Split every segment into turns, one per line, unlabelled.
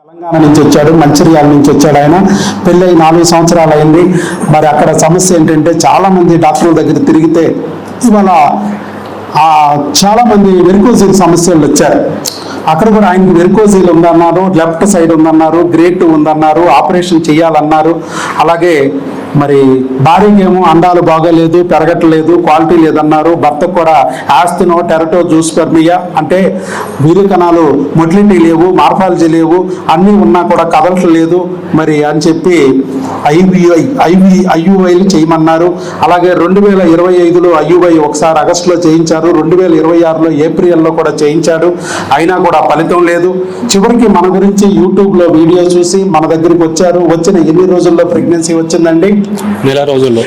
తెలంగాణ నుంచి వచ్చాడు, మంచిర్యాల నుంచి వచ్చాడు. ఆయన పెళ్ళై 4 సంవత్సరాలు అయింది. మరి అక్కడ సమస్య ఏంటంటే చాలా మంది డాక్టర్ల దగ్గర తిరిగితే ఇవాళ చాలా మంది వెరికోసిల్ సమస్యలు వచ్చారు. అక్కడ కూడా ఆయనకి వెరికోసిల్ ఉందన్నారు, లెఫ్ట్ సైడ్ ఉందన్నారు, గ్రేడ్ 2 ఉందన్నారు, ఆపరేషన్ చేయాలన్నారు. అలాగే మరి భార్యకేమో అండాలు బాగోలేదు, పెరగట్లేదు, క్వాలిటీ లేదన్నారు. భర్తకు కూడా ఆస్తినో టెరటో జూస్పెర్మియా అంటే వీర్య కణాలు మొటిలిటీ లేవు, మార్ఫాలజీ లేవు, అన్నీ ఉన్నా కూడా కదలట్లేదు మరి అని చెప్పి ఐయుఐలు చేయమన్నారు. అలాగే 2025లో ఐయుఐ ఒకసారి ఆగస్టులో చేయించారు, 2026లో ఏప్రిల్లో కూడా చేయించాడు. అయినా కూడా ఫలితం లేదు. చివరికి మన గురించి యూట్యూబ్లో వీడియో చూసి మన దగ్గరికి వచ్చారు. వచ్చిన ఎన్ని రోజుల్లో ప్రెగ్నెన్సీ వచ్చిందండి?
నెల రోజుల్లో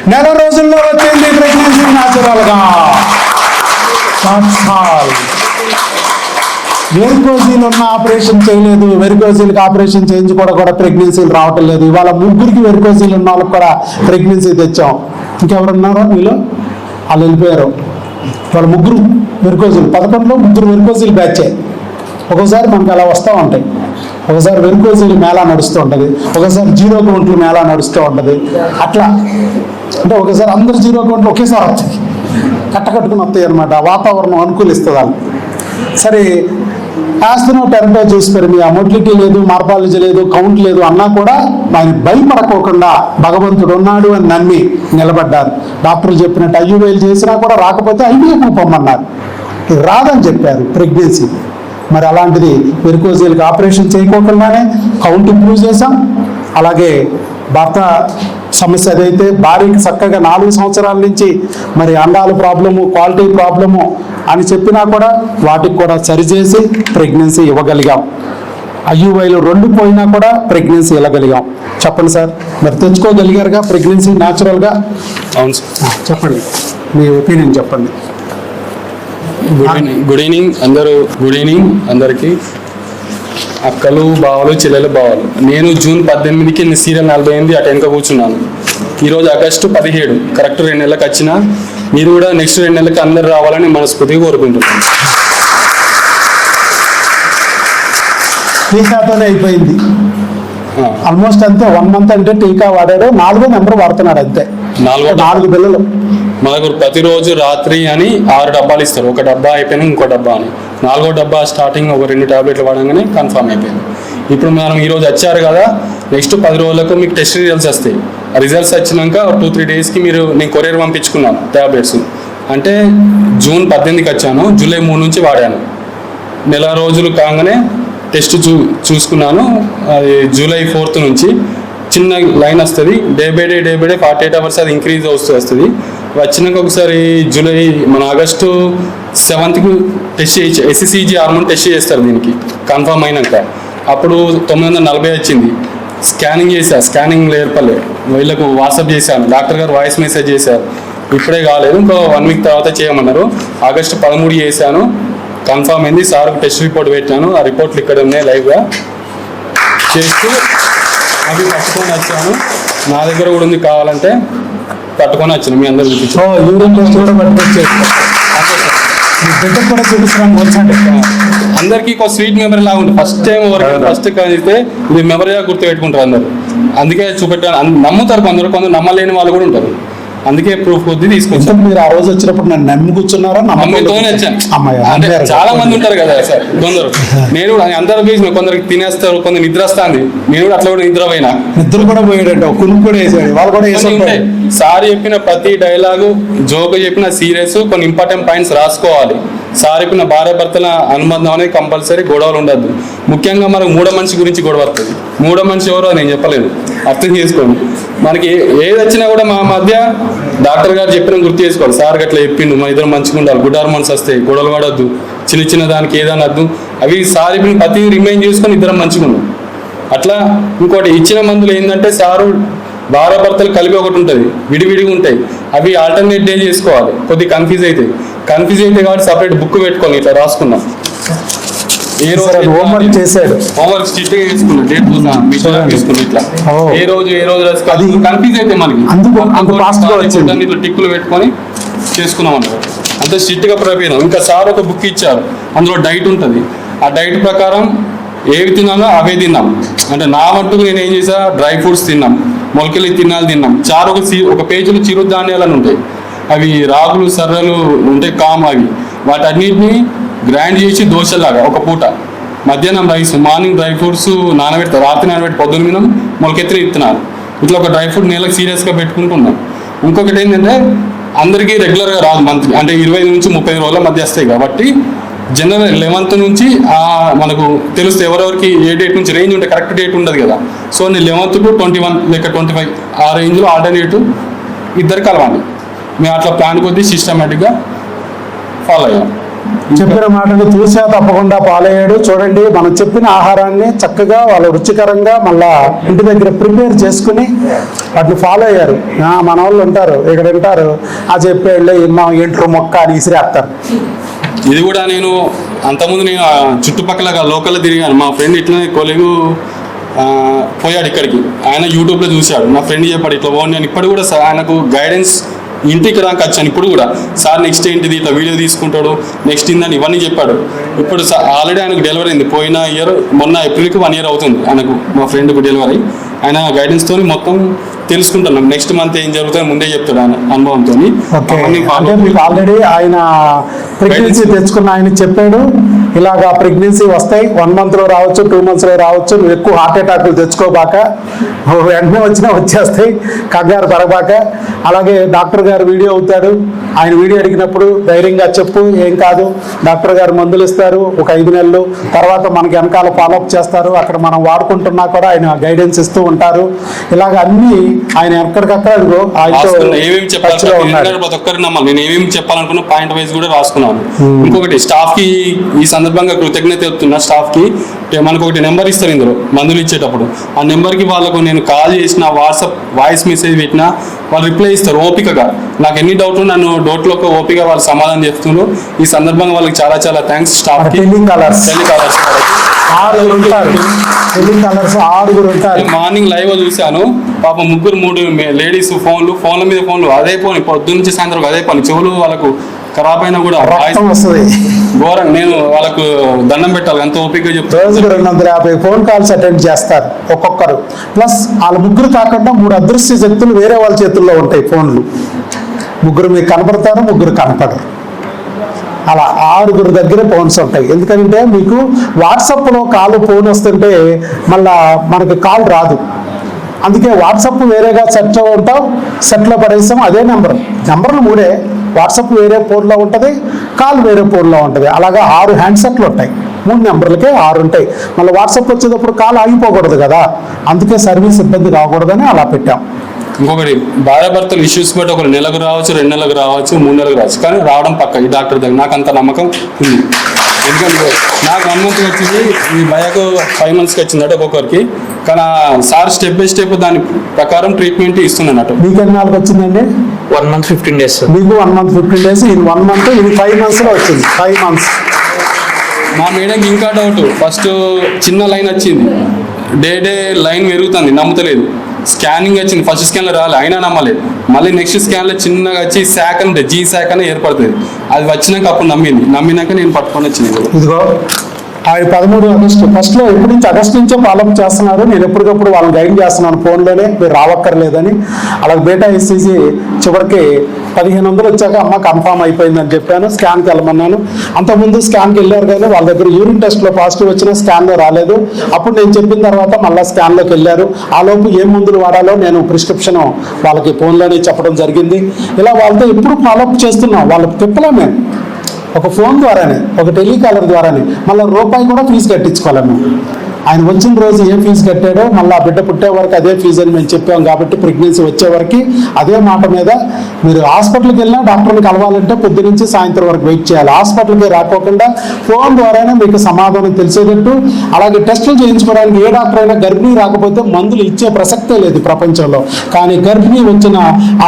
వచ్చింది ప్రెగ్నెన్సీ న్యాచురల్ గా. వెరికోసిల్ ఉన్న ఆపరేషన్ చేయలేదు, వెరికోసిల్కి ఆపరేషన్ చేయించి కూడా ప్రెగ్నెన్సీలు రావటం లేదు. ఇవాళ 3 వెరికోసిల్ ఉన్న వాళ్ళకి కూడా ప్రెగ్నెన్సీ తెచ్చాం. ఇంకెవరున్నారో మీలో వాళ్ళు వెళ్ళిపోయారు. వాళ్ళ 3 వెరికోసిల్ 11లో 3 వెరికోసిల్ బ్యాచే. ఒక్కోసారి మనకు అలా వస్తూ ఉంటాయి. ఒకసారి వెరికోసిల్ మేళా నడుస్తూ ఉంటుంది, ఒకసారి జీరో కౌంట్లు మేళా నడుస్తూ ఉంటుంది. అట్లా అంటే ఒకసారి అందరు జీరో కౌంట్లు ఒకేసారి వస్తాయి, కట్టుకుని వస్తాయి అనమాట. వాతావరణం అనుకూలిస్తుంది వాళ్ళు. సరే ఆస్తినో టెరటో జూస్పెర్మియా, మొటిలిటీ లేదు, మార్ఫాలజీ లేదు, కౌంట్ లేదు అన్నా కూడా ఆయన భయపడకోకుండా భగవంతుడు ఉన్నాడు అని నమ్మి నిలబడ్డారు. డాక్టర్లు చెప్పినట్టు ఐయుఐలు చేసినా కూడా రాకపోతే ఐవీఎఫ్ పొమ్మన్నారు. ఇది రాదని చెప్పారు ప్రెగ్నెన్సీ. మరి అలాంటిది వెరికోసిల్కి ఆపరేషన్ చేయకోకుండానే కౌంట్ ఇంప్రూవ్ చేశాం. అలాగే భర్త సమస్య అదైతే భార్యకి చక్కగా 4 సంవత్సరాల నుంచి మరి అండాలు ప్రాబ్లము, క్వాలిటీ ప్రాబ్లము అని చెప్పినా కూడా వాటికి కూడా సరిచేసి ప్రెగ్నెన్సీ ఇవ్వగలిగాం. ఐయుఐలు 2 పోయినా కూడా ప్రెగ్నెన్సీ ఇవ్వగలిగాం. చెప్పండి సార్, మరి తెచ్చుకోగలిగారుగా ప్రెగ్నెన్సీ న్యాచురల్గా?
అవును సార్.
చెప్పండి, మీ ఒపీనియన్ చెప్పండి.
గుడ్ ఈవినింగ్ అందరికీ, అక్కలు, బావలు, చెల్లెలు, బావలు. నేను జూన్ 18కి సీరియల్ 48 అటు వెనక కూర్చున్నాను. ఈరోజు ఆగస్టు 17, కరెక్ట్ 2 నెలలకు వచ్చిన. మీరు కూడా నెక్స్ట్ 2 నెలలకు అందరు రావాలని మనస్ఫూర్తిగా కోరుకుంటున్నాను.
టీకాతోనే అయిపోయింది ఆల్మోస్ట్ అంతే. 1 మంత్ అంటే టీకా వాడాడు, 4వ నెంబర్ వాడుతున్నాడు అంతే. 4 బిల్లలు
మనకు ప్రతిరోజు రాత్రి అని 6 డబ్బాలు ఇస్తారు. ఒక డబ్బా అయిపోయినా ఇంకో డబ్బా అని, 4వ డబ్బా స్టార్టింగ్ ఒక 2 టాబ్లెట్లు వాడగానే కన్ఫర్మ్ అయిపోయింది. ఇప్పుడు మనం ఈరోజు వచ్చారు కదా, నెక్స్ట్ 10 రోజులకు మీకు టెస్ట్ రిజల్ట్స్ వస్తాయి. ఆ రిజల్ట్స్ వచ్చినాక 2-3 డేస్కి నేను కొరియర్ పంపించుకున్నాను ట్యాబ్లెట్స్. అంటే జూన్ 18కి వచ్చాను, జూలై 3 నుంచి వాడాను. నెల రోజులు కాగానే టెస్ట్ చూసుకున్నాను. అది జూలై 4 నుంచి చిన్న లైన్ వస్తుంది. డే బై డే 48 అవర్స్ అది ఇంక్రీజ్ వస్తుంది. వచ్చినాక ఒకసారి ఆగస్టు 7కి టెస్ట్ చేయించి SCG హార్మోన్ టెస్ట్ చేస్తారు దీనికి కన్ఫర్మ్ అయినాక. అప్పుడు 940 వచ్చింది. స్కానింగ్ చేశా, స్కానింగ్ ఏర్పడలే. వీళ్ళకు వాట్సాప్ చేశాను, డాక్టర్ గారు వాయిస్ మెసేజ్ చేశారు, ఇప్పుడే కాలేదు, ఇంకో 1 వీక్ తర్వాత చేయమన్నారు. ఆగస్టు 13 చేశాను, కన్ఫర్మ్ అయింది. సార్కి టెస్ట్ రిపోర్ట్ పెట్టాను. ఆ రిపోర్ట్లు ఇక్కడ ఉన్నాయి, లైవ్గా చేస్తూ అవి పట్టుకొని వచ్చాను. నా దగ్గర కూడా ఉంది, కావాలంటే పట్టుకొని వచ్చాను, మీ అందరూ అందరికీ ఒక స్వీట్ మెమరీ లాగా ఉంటుంది. ఫస్ట్ కలిస్తే ఇది మెమరీగా గుర్తు పెట్టుకుంటారు అందరు. అందుకే చూపెట్టాను. నమ్ముతారు కొందరు నమ్మలేని వాళ్ళు కూడా ఉంటారు. అందుకే ప్రూఫ్ కొద్ది తీసుకొచ్చాను.
మీరు ఆ రోజు వచ్చినప్పుడు నన్ను నమ్మి కూర్చున్నారా?
నమ్మతోనే వచ్చాను. అంటే చాలా మంది ఉంటారు కదా సార్, కొందరు. నేను కూడా అందరూ చూసిన, కొందరికి తినేస్తారు, కొందరు నిద్ర వస్తుంది. నేను కూడా అట్లా కూడా నిద్ర పోయినా.
నిద్ర కూడా పోయాడంట, కునుకు కూడా వేసాడు, వాళ్ళు కూడా వేసుకుంటాయి.
సార్ చెప్పిన ప్రతి డైలాగు, జోక్ చెప్పిన సీరియస్, కొన్ని ఇంపార్టెంట్ పాయింట్స్ రాసుకోవాలి. సార్ చెప్పిన భార్య భర్తల అనుబంధం అనేది కంపల్సరీ, గొడవలు ఉండద్దు. ముఖ్యంగా మనకు మూడో మనిషి గురించి గొడవ వస్తుంది. మూడో మనిషి ఎవరో నేను చెప్పలేను, అర్థం చేసుకోండి. మనకి ఏది వచ్చినా కూడా మా మధ్య డాక్టర్ గారు చెప్పిన గుర్తు చేసుకోవాలి. సార్ అట్లా చెప్పిండు, మా ఇద్దరు మంచిగా ఉండాలి, గుడ్ హార్మోన్స్ వస్తాయి, గొడవలు పడద్దు, చిన్న దానికి ఏదైనా వద్దు, అవి సార్ చెప్పిన ప్రతి రిమైండ్ చేసుకొని ఇద్దరం మంచిగా ఉన్నాం. అట్లా ఇంకోటి ఇచ్చిన మందులు ఏంటంటే, సారు భార్య భర్తలు కలిపి ఒకటి ఉంటుంది, విడివిడిగా ఉంటాయి. అవి ఆల్టర్నేట్ డే చేసుకోవాలి. కొద్దిగా కన్ఫ్యూజ్ అయితే కాబట్టి సపరేట్ బుక్ పెట్టుకోవాలి, ఇట్లా రాసుకున్నాం. ఏ రోజు
హోంవర్క్ చేశాడు,
హోంవర్క్ స్ట్రిక్ట్ గా తీసుకున్నాం, డేట్ తీసుకున్నాం. ఇట్లా ఏ రోజు అది కన్ఫ్యూజ్ అయితే మనకి ఇట్లా టిక్కులు పెట్టుకొని చేసుకున్నాం అన్నమాట. అంత స్ట్రిక్ట్ గా ప్రిపేర్. ఇంకా సార్ ఒక బుక్ ఇచ్చారు, అందులో డైట్ ఉంటుంది. ఆ డైట్ ప్రకారం ఏవి తిన్నానో అవే తిన్నాం. అంటే నా మట్టుకు నేను ఏం చేసా, డ్రై ఫ్రూట్స్ తిన్నాం, మొలకలు తిన్నాలు తిన్నాం. చారు ఒక పేజీలో చిరుధాన్యాలను ఉంటాయి, అవి రాగులు సర్రలు ఉంటాయి కామ్, అవి వాటన్నిటిని గ్రైండ్ చేసి దోశలాగా ఒక పూట, మధ్యాహ్నం రైస్, మార్నింగ్ డ్రై ఫ్రూట్స్ నానబెడతారు, రాత్రి నానబెట్టి పొద్దున్న తిన్నాం, మొలకెత్తిన ఇస్తున్నారు. ఇట్లా ఒక డ్రై ఫ్రూట్ నెలకు సీరియస్గా పెట్టుకుంటున్నాం. ఇంకొకటి ఏంటంటే అందరికీ రెగ్యులర్గా రాదు, మంత్లీ అంటే 20 నుంచి 30 రోజుల మధ్య వస్తాయి కాబట్టి జనరల్ 11th నుంచి మనకు తెలుస్తే ఎవరెవరికి ఏ డేట్ నుంచి రేంజ్ ఉంటే కరెక్ట్ డేట్ ఉండదు కదా. సో నేను 11th to 21 లేక 25 ఆ రేంజ్లో ఆల్టర్నేటివ్ ఇద్దరు కలవాలి. మేము అట్లా ప్లాన్ కొద్దీ సిస్టమేటిక్గా ఫాలో అయ్యాం.
చెప్పిన మాటలు తూసా తప్పకుండా పాలయ్యాడు. చూడండి, మనం చెప్పిన ఆహారాన్ని చక్కగా వాళ్ళు రుచికరంగా మళ్ళా ఇంటి దగ్గర ప్రిపేర్ చేసుకుని వాటిని ఫాలో అయ్యారు. మన వాళ్ళు ఉంటారు ఇక్కడ వింటారు, ఆ చెప్పేళ్ళే ఇన్నాం ఏంట్రో మొక్క అని విసిరేస్తారు.
ఇది కూడా నేను అంతకుముందు నేను చుట్టుపక్కల లోకల్లో తిరిగాను. మా ఫ్రెండ్ ఇట్లనే కొలిగు పోయాడు ఇక్కడికి, ఆయన యూట్యూబ్లో చూశాడు, నా ఫ్రెండ్ చెప్పాడు ఇట్లా పోండి అని. ఇప్పుడు కూడా ఆయనకు గైడెన్స్ ఇంటికి రాక వచ్చాను. ఇప్పుడు కూడా సార్ నెక్స్ట్ ఏంటిది ఇట్లా వీడియో తీసుకుంటాడు, నెక్స్ట్ ఏందని ఇవన్నీ చెప్పాడు. ఇప్పుడు ఆల్రెడీ ఆయనకు డెలివరీ అయింది, పోయిన ఇయర్ మొన్న ఏప్రిల్కి 1 year అవుతుంది ఆయనకు, మా ఫ్రెండ్కు డెలివరీ. ఆయన గైడెన్స్తో మొత్తం తెలుసుకుంటున్నాం. నెక్స్ట్ మంత్ ఏం జరుగుతుందో ముందే చెప్తాడు ఆయన అనుభవంతో.
అంటే మీకు ఆల్రెడీ ఆయన ప్రెగ్నెన్సీ తెచ్చుకున్న ఆయన చెప్పాడు, ఇలాగా ప్రెగ్నెన్సీ వస్తాయి, 1 month లో రావచ్చు, 2 months లో రావచ్చు, నువ్వు ఎక్కువ హార్ట్ అటాక్లు తెచ్చుకోబాక, వెంటనే వచ్చినా వచ్చేస్తాయి, కంగారు పడబాక. అలాగే డాక్టర్ గారు వీడియో అవుతాడు, ఆయన వీడియో అడిగినప్పుడు ధైర్యంగా చెప్పు, ఏం కాదు, డాక్టర్ గారు మందులు ఇస్తారు ఒక 5 నెలలు, తర్వాత మనకి వెనకాల ఫాలోఅప్ చేస్తారు, అక్కడ మనం వాడుకుంటున్నా కూడా ఆయన గైడెన్స్ ఇస్తూ ఉంటారు. ఇలాగ అన్ని ఆయన ఎక్కడికక్కడ
ఏమేమి చెప్పాలి ప్రతి ఒక్కరు నమ్మాలి. నేను ఏమేమి చెప్పాలనుకున్న పాయింట్ వైజ్ కూడా రాసుకున్నాను. ఇంకొకటి స్టాఫ్ కి ఈ సందర్భంగా కృతజ్ఞత చెప్తున్నా. స్టాఫ్ కి మనకు ఒకటి నెంబర్ ఇస్తారు ఇందులో మందులు ఇచ్చేటప్పుడు, ఆ నెంబర్కి వాళ్ళకు నేను కాల్ చేసిన, వాట్సాప్ వాయిస్ మెసేజ్ పెట్టినా వాళ్ళు రిప్లై ఇస్తారు ఓపికగా. నాకు ఎన్ని డౌట్లు నన్ను డౌట్లో ఓపిక వాళ్ళు సమాధానం చెప్తున్నారు. ఈ సందర్భంగా వాళ్ళకి చాలా చాలా థ్యాంక్స్. స్టాఫ్ కి మార్నింగ్ లైవ్ చూశాను, పాప 3 లేడీస్ ఫోన్ల మీద ఫోన్లు, అదే ఫోన్ పొద్దున్న నుంచి సాయంత్రం అదే పని, చెవులు వాళ్ళకు ఖరాబ్ అయినా కూడా ఘోరం. నేను వాళ్ళకు దండం పెట్టాలి, ఎంత ఓపిక చెప్తాను.
250 ఫోన్ కాల్స్ అటెండ్ చేస్తారు ఒక్కొక్కరు. ప్లస్ వాళ్ళ ముగ్గురు కాకుండా 3 అదృశ్య శక్తులు వేరే వాళ్ళ చేతుల్లో ఉంటాయి ఫోన్లు. 3 మీకు కనపడతారు, 3 కనపడరు. అలా 6 దగ్గర ఫోన్స్ ఉంటాయి. ఎందుకంటే మీకు వాట్సాప్లో ఫోన్ వస్తుంటే మళ్ళా మనకి కాల్ రాదు. అందుకే వాట్సాప్ వేరేగా సెట్ ఉంటాం, సెట్లో పడేస్తాం. అదే నెంబర్లు 3 వాట్సాప్ వేరే ఫోన్లో ఉంటుంది, కాల్ వేరే ఫోన్లో ఉంటుంది. అలాగా 6 హ్యాండ్సెట్లు ఉంటాయి, 3 నెంబర్లకే 6 ఉంటాయి. మళ్ళీ వాట్సాప్ వచ్చేటప్పుడు కాల్ ఆగిపోకూడదు కదా, అందుకే సర్వీస్ ఇబ్బంది రాకూడదని అలా పెట్టాం.
ఇంకొకటి భార్యాభర్తలు ఇష్యూస్ బట్టి ఒకరు నెలకు రావచ్చు, 2 నెలలకు రావచ్చు, 3 నెలలకు రావచ్చు, కానీ రావడం పక్క ఈ డాక్టర్ దగ్గర నాకు అంత నమ్మకం ఉంది. ఎందుకంటే నాకు 1 month వచ్చింది, ఈ భయకు 5 monthsకి వచ్చిందట ఒక్కొక్కరికి. కానీ సార్ స్టెప్ బై స్టెప్ దాని ప్రకారం ట్రీట్మెంట్ ఇస్తున్నట్టు.
మీకు ఎన్ని నెలలకు వచ్చిందండి?
1 month 15 days.
మీకు 1 month 15 days, ఇది 1 month, ఇది 5 monthsలో వచ్చింది. 5 months.
మా మేడంకి ఇంకా డౌట్, ఫస్ట్ చిన్న లైన్ వచ్చింది, డే లైన్ పెరుగుతుంది, నమ్ముతలేదు. స్కానింగ్ వచ్చింది, ఫస్ట్ స్కాన్లో రాలే, అయినా నమ్మలేదు. మళ్ళీ నెక్స్ట్ స్కాన్లో చిన్నగా వచ్చి శాక్ అంటే జీ శాక్ అని ఏర్పడుతుంది. అది వచ్చినాక అప్పుడు నమ్మినాక నేను పట్టుకొని వచ్చింది.
ఇదిగో ఆయన 13 ఆగస్టు ఫస్ట్లో ఎప్పటి నుంచి ఆగస్టు నుంచో ఫాలోఅప్ చేస్తున్నారు. నేను ఎప్పటికప్పుడు వాళ్ళని గైడ్ చేస్తున్నాను ఫోన్లోనే, మీరు రావక్కర్లేదని. అలాగే బేటా ఎస్సీజీ చివరికి 1500 వచ్చాక అమ్మ కన్ఫామ్ అయిపోయిందని చెప్పాను. స్కాన్కి వెళ్ళమన్నాను. అంతకుముందు స్కాన్కి వెళ్ళారు కానీ వాళ్ళ దగ్గర యూరిన్ టెస్ట్లో పాజిటివ్ వచ్చినా స్కాన్లో రాలేదు. అప్పుడు నేను చెప్పిన తర్వాత మళ్ళీ స్కాన్లోకి వెళ్ళారు. ఆలోపు ఏం మందులు వాడాలో నేను ప్రిస్క్రిప్షన్ వాళ్ళకి ఫోన్లోనే చెప్పడం జరిగింది. ఇలా వాళ్ళతో ఎప్పుడు ఫాలోఅప్ చేస్తున్నాం. వాళ్ళకి తిప్పలేము మేము, ఒక ఫోన్ ద్వారానే, ఒక టెలికాలర్ ద్వారానే. మళ్ళీ రూపాయి కూడా ఫీజు కట్టించుకోలేము. ఆయన వచ్చిన రోజు ఏ ఫీజు కట్టాడో మళ్ళీ ఆ బిడ్డ పుట్టే వరకు అదే ఫీజు అని మేము చెప్పాం. కాబట్టి ప్రెగ్నెన్సీ వచ్చే వరకు అదే మాట మీద మీరు హాస్పిటల్కి వెళ్ళినా డాక్టర్ని కలవాలంటే పొద్దు నుంచి సాయంత్రం వరకు వెయిట్ చేయాలి. హాస్పిటల్కి రాకోకుండా ఫోన్ ద్వారానే మీకు సమాధానం తెలిసేటట్టు. అలాగే టెస్టులు చేయించుకోవడానికి ఏ డాక్టర్ అయినా గర్భిణీ రాకపోతే మందులు ఇచ్చే ప్రసక్తే లేదు ప్రపంచంలో. కానీ గర్భిణీ వచ్చిన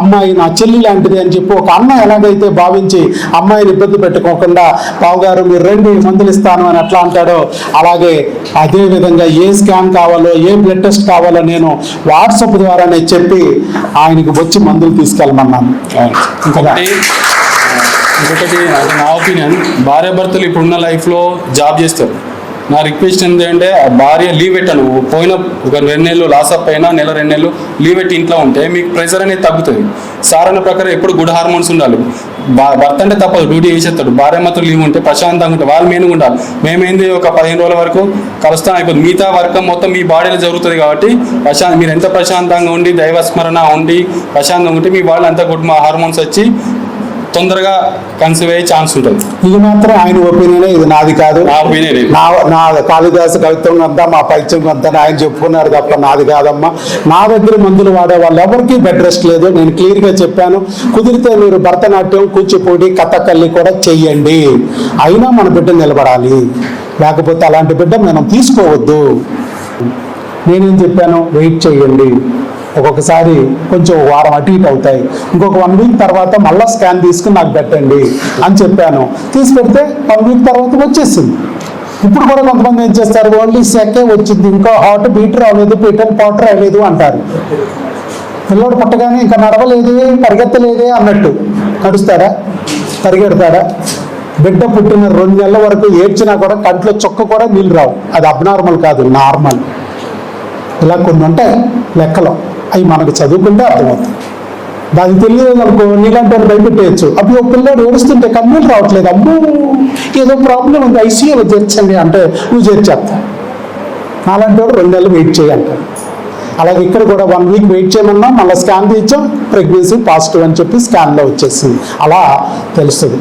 అమ్మాయి నా చెల్లి లాంటిది అని చెప్పి ఒక అన్న ఎలాగైతే భావించి అమ్మాయిని ఇబ్బంది పెట్టుకోకుండా బావగారు మీరు రండి మందులు ఇస్తాను అని ఎట్లా అంటాడో, అలాగే అదే విధంగా ఏ స్కాన్ కావాలో ఏ బ్లడ్ టెస్ట్ కావాలో నేను వాట్సాప్ ద్వారానే చెప్పి ఆయనకి వచ్చి మందులు తీసుకెళ్ళమన్నాను.
ఇంకొకటి నా ఒపీనియన్, భార్యాభర్తలు ఇప్పుడున్న లైఫ్లో జాబ్ చేస్తారు, నా రిక్వెస్ట్ ఏంటంటే ఆ భార్య లీవ్ పెట్టాను పోయిన ఒక 2 నెలలు లాస్ అప్ అయినా నెల 2 నెలలు లీవ్ పెట్టి ఇంట్లో ఉంటే మీకు ప్రెషర్ అనేది తగ్గుతుంది. సార్ అన్న ప్రకారం ఎప్పుడు గుడ్ హార్మోన్స్ ఉండాలి. భర్త అంటే తప్పదు డ్యూటీ చేసేస్తాడు, భార్య మాత్రం లీవ్ ఉంటే ప్రశాంతంగా ఉంటుంది, వాళ్ళు మెయిన్గా ఉండాలి. మేమేంది ఒక 15 రోజుల వరకు కలుస్తాం అయిపోతుంది, మిగతా వర్క్ మొత్తం మీ బాడీలో జరుగుతుంది. కాబట్టి మీరు ఎంత ప్రశాంతంగా ఉండి దైవస్మరణ ఉండి ప్రశాంతంగా ఉంటే మీ బాడీలో అంతా గుడ్ హార్మోన్స్ వచ్చి తొందరగా కన్సీవ్ అయ్యే ఛాన్స్ ఉంటుంది.
ఇది మాత్రం ఆయన ఒపీనియన్, ఇది నాది కాదు.
నా ఒపీనియన్
నా కాళిదాసు కవిత్వం అంతా మా పైత్యం అంతా ఆయన చెప్పుకున్నారు తప్ప నాది కాదమ్మా. నా దగ్గర మందులు వాడే వాళ్ళు ఎవరికి బెడ్ రెస్ట్ లేదు. నేను క్లియర్గా చెప్పాను. కుదిరితే మీరు భరతనాట్యం, కూచిపూడి, కథకళి కూడా చెయ్యండి, అయినా మన బిడ్డ నిలబడాలి. లేకపోతే అలాంటి బిడ్డ మనం తీసుకోవద్దు. నేనేం చెప్పాను, వెయిట్ చేయండి, ఒక్కొక్కసారి కొంచెం వారం అటు ఇటు అవుతాయి, ఇంకొక 1 వీక్ తర్వాత మళ్ళీ స్కాన్ తీసుకుని నాకు పెట్టండి అని చెప్పాను. తీసి పెడితే 1 వీక్ తర్వాత వచ్చేసింది. ఇప్పుడు కూడా కొంతమంది ఏం చేస్తారు, ఓన్లీ సెకే వచ్చింది, ఇంకా హాట్ బీట్ రాలేదు, పీటర్ పాట్ రాలేదు అంటారు. పిల్లోడు పుట్టగానే ఇంకా నడవలేదే, పరిగెత్తలేదే అన్నట్టు నడుస్తారా, పరిగెడతారా? బిడ్డ పుట్టిన 2 నెలల వరకు ఏడ్చినా కూడా కంట్లో చుక్క కూడా నీళ్ళు రావు. అది అబ్నార్మల్ కాదు, నార్మల్. ఇలా కొన్ని ఉంటాయి లెక్కలో, అవి మనకు చదువుకుంటే అర్థమవుతుంది. దానికి తెలియదు అనుకో, నీలాంటి వాళ్ళు భయపెట్టేయచ్చు. అప్పుడు ఒక పిల్లడు ఏడుస్తుంటే కన్నీళ్ళు రావట్లేదు, అమ్మో ఏదో ప్రాబ్లం ఉంది, ఐసీయూలో చేర్చండి అంటే నువ్వు చేర్చేస్తా. నాలాంటి వాడు 2 నెలలు వెయిట్ చేయాలంటారు. అలాగే ఇక్కడ కూడా 1 వీక్ వెయిట్ చేయమన్నా మళ్ళీ స్కాన్ తీయించాం, ప్రెగ్నెన్సీ పాజిటివ్ అని చెప్పి స్కాన్లో వచ్చేసింది. అలా తెలుస్తుంది.